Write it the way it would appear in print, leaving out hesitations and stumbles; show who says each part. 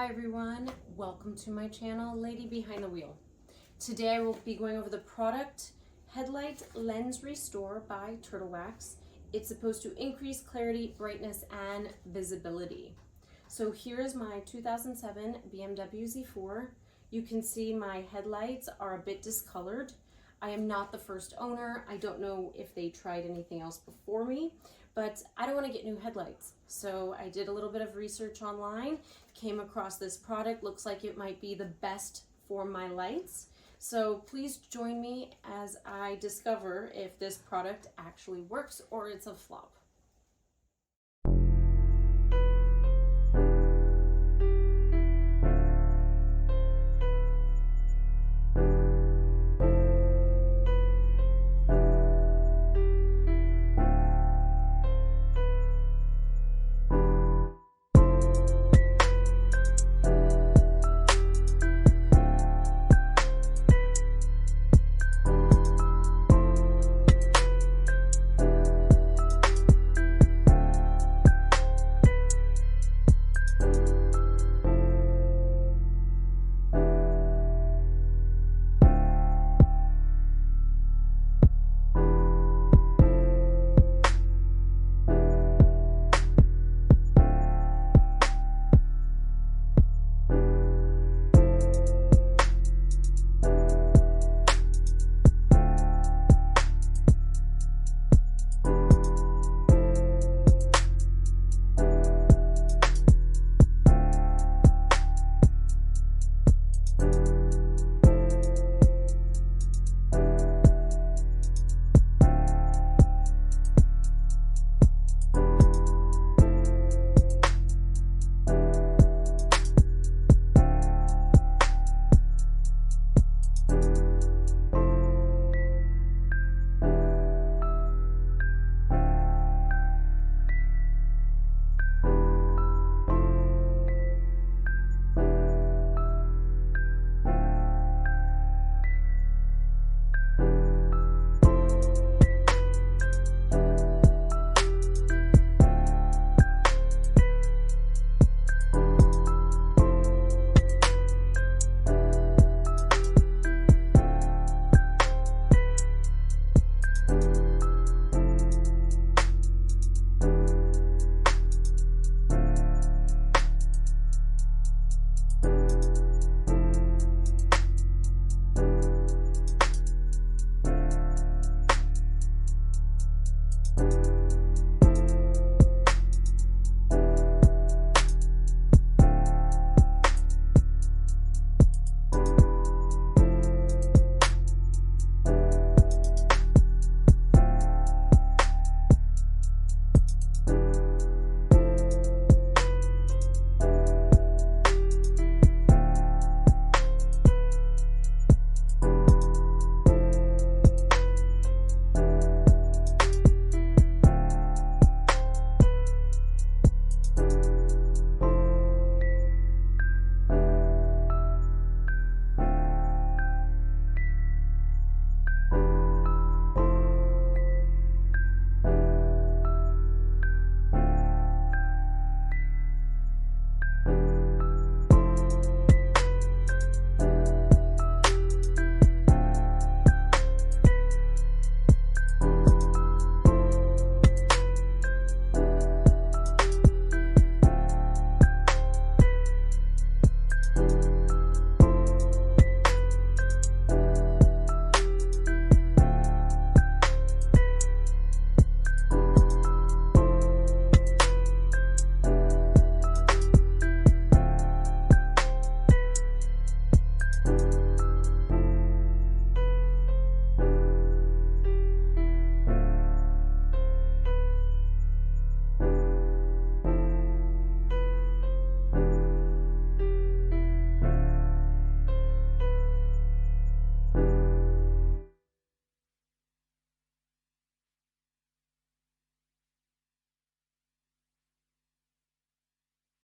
Speaker 1: Hi everyone, welcome to my channel, Lady Behind the Wheel. Today I will be going over the product Headlight Lens Restorer by TURTLEWAX. It's supposed to increase clarity, brightness, and visibility. So here is my 2007 BMW Z4. You can see my headlights are a bit discolored. I am not the first owner. I don't know if they tried anything else before me, but I don't want to get new headlights. So I did a little bit of research online, came across this product. Looks like it might be the best for my lights. So please join me as I discover if this product actually works or it's a flop.